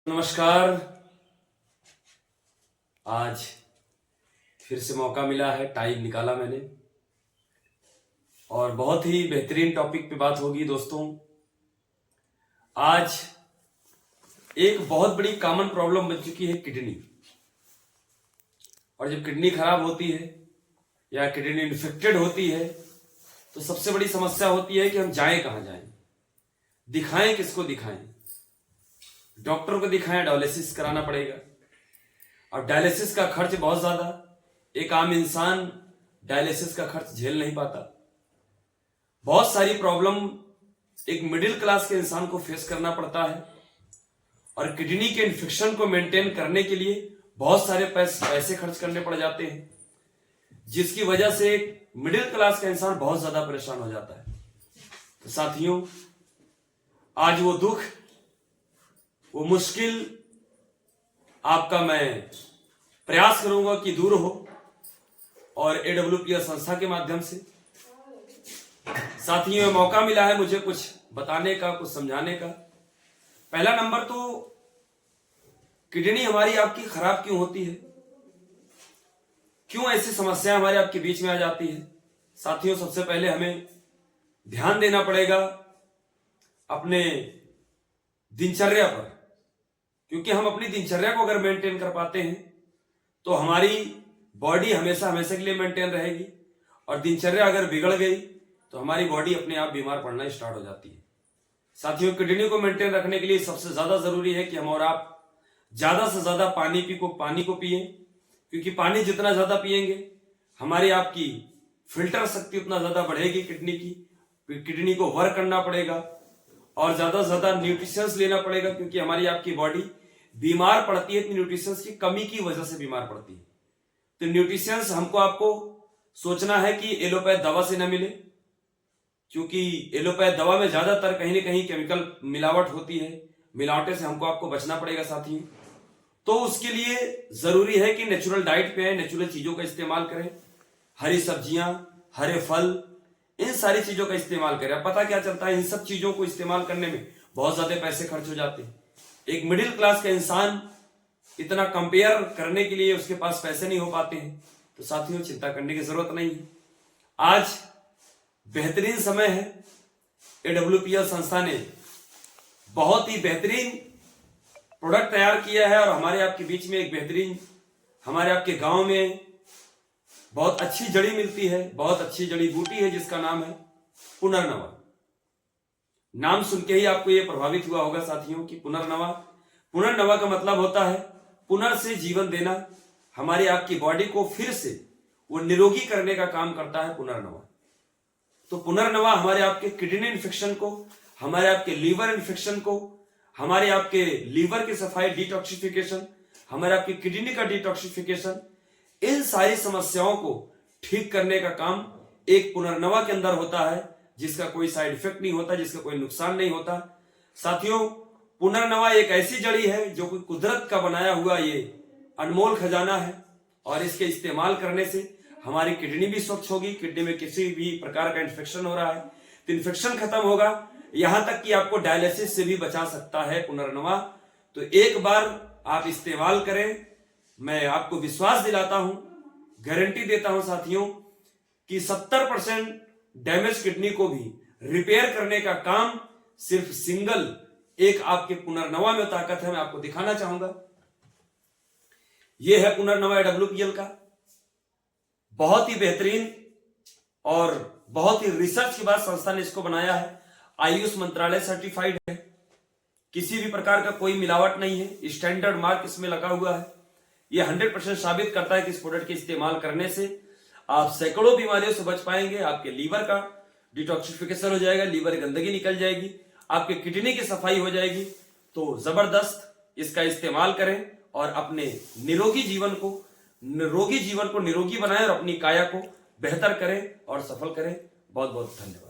नमस्कार। आज फिर से मौका मिला है, टाइम निकाला मैंने और बहुत ही बेहतरीन टॉपिक पे बात होगी दोस्तों। आज एक बहुत बड़ी कॉमन प्रॉब्लम बन चुकी है किडनी। और जब किडनी खराब होती है या किडनी इन्फेक्टेड होती है तो सबसे बड़ी समस्या होती है कि हम जाएं कहां जाएं, दिखाएं किसको दिखाएं। डॉक्टर को दिखाएं, डायलिसिस कराना पड़ेगा और डायलिसिस का खर्च बहुत ज्यादा। एक आम इंसान डायलिसिस का खर्च झेल नहीं पाता। बहुत सारी प्रॉब्लम एक मिडिल क्लास के इंसान को फेस करना पड़ता है और किडनी के इन्फेक्शन को मेंटेन करने के लिए बहुत सारे पैसे खर्च करने पड़ जाते हैं, जिसकी वजह से एक मिडिल क्लास का इंसान बहुत ज्यादा परेशान हो जाता है। तो साथियों, आज वो दुख, वो मुश्किल आपका मैं प्रयास करूंगा कि दूर हो और AWPL संस्था के माध्यम से। साथियों, में मौका मिला है मुझे कुछ बताने का, कुछ समझाने का। पहला नंबर तो किडनी हमारी आपकी खराब क्यों होती है, क्यों ऐसी समस्या हमारे आपके बीच में आ जाती है। साथियों, सबसे पहले हमें ध्यान देना पड़ेगा अपने दिनचर्या पर, क्योंकि हम अपनी दिनचर्या को अगर मेंटेन कर पाते हैं तो हमारी बॉडी हमेशा हमेशा के लिए मेंटेन रहेगी। और दिनचर्या अगर बिगड़ गई तो हमारी बॉडी अपने आप बीमार पड़ना स्टार्ट हो जाती है। साथियों, किडनी को मेंटेन रखने के लिए सबसे ज्यादा जरूरी है कि हम और आप ज्यादा से ज्यादा पानी को पिए, क्योंकि पानी जितना ज्यादा पिएंगे हमारी आपकी फिल्टर शक्ति उतना ज्यादा बढ़ेगी किडनी की। किडनी को वर्क करना पड़ेगा और ज्यादा से ज्यादा न्यूट्रिशंस लेना पड़ेगा, क्योंकि हमारी आपकी बॉडी बीमार पड़ती है तो न्यूट्रिशंस की कमी की वजह से बीमार पड़ती है। तो न्यूट्रिशंस हमको आपको सोचना है कि एलोपैथ दवा से न मिले, क्योंकि एलोपैथ दवा में ज्यादातर कहीं ना कहीं केमिकल मिलावट होती है। मिलावटें से हमको आपको बचना पड़ेगा साथियों। तो उसके लिए जरूरी है कि नेचुरल डाइट पे है, नेचुरल चीजों का इस्तेमाल करें। हरी सब्जियां, हरे फल, इन सारी चीजों का इस्तेमाल करें। पता क्या चलता है, इन सब चीजों को इस्तेमाल करने में बहुत ज्यादा पैसे खर्च हो जाते हैं। एक मिडिल क्लास का इंसान इतना कंपेयर करने के लिए उसके पास पैसे नहीं हो पाते हैं। तो साथियों, चिंता करने की जरूरत नहीं है। आज बेहतरीन समय है। AWPL संस्था ने बहुत ही बेहतरीन प्रोडक्ट तैयार किया है और हमारे आपके बीच में एक बेहतरीन, हमारे आपके गांव में बहुत अच्छी जड़ी मिलती है, बहुत अच्छी जड़ी बूटी है जिसका नाम है पुनर्नवा। नाम सुन के ही आपको यह प्रभावित हुआ होगा साथियों कि पुनर्नवा का मतलब होता है पुनर् से जीवन देना। हमारी आपकी बॉडी को फिर से वो निरोगी करने का काम करता है पुनर्नवा। तो पुनर्नवा हमारे आपके किडनी इन्फेक्शन को, हमारे आपके लीवर इन्फेक्शन को, हमारे आपके लीवर की सफाई, डिटॉक्सिफिकेशन, हमारे आपके किडनी का डिटॉक्सिफिकेशन, इन सारी समस्याओं को ठीक करने का काम एक पुनर्नवा के अंदर होता है, जिसका कोई साइड इफेक्ट नहीं होता, जिसका कोई नुकसान नहीं होता। साथियों, पुनर्नवा एक ऐसी जड़ी है जो कोई कुदरत का बनाया हुआ ये अनमोल खजाना है और इसके इस्तेमाल करने से हमारी किडनी भी स्वच्छ होगी। किडनी में किसी भी प्रकार का इन्फेक्शन हो रहा है तो इन्फेक्शन खत्म होगा, यहां तक कि आपको डायलिसिस से भी बचा सकता है पुनर्नवा। तो एक बार आप इस्तेमाल करें। मैं आपको विश्वास दिलाता हूं, गारंटी देता हूं साथियों कि 70% डैमेज किडनी को भी रिपेयर करने का काम सिर्फ सिंगल एक आपके पुनर्नवा में ताकत है। मैं आपको दिखाना चाहूंगा। यह है पुनर्नवा AWPL का बहुत ही बेहतरीन और बहुत ही रिसर्च के बाद संस्था ने इसको बनाया है। आयुष मंत्रालय सर्टिफाइड है, किसी भी प्रकार का कोई मिलावट नहीं है, स्टैंडर्ड मार्क इसमें लगा हुआ है। यह 100% साबित करता है कि इस प्रोडक्ट के इस्तेमाल करने से आप सैकड़ों बीमारियों से बच पाएंगे। आपके लीवर का डिटॉक्सिफिकेशन हो जाएगा, लीवर की गंदगी निकल जाएगी, आपके किडनी की सफाई हो जाएगी। तो जबरदस्त इसका इस्तेमाल करें और अपने निरोगी जीवन को निरोगी बनाएं और अपनी काया को बेहतर करें और सफल करें। बहुत बहुत धन्यवाद।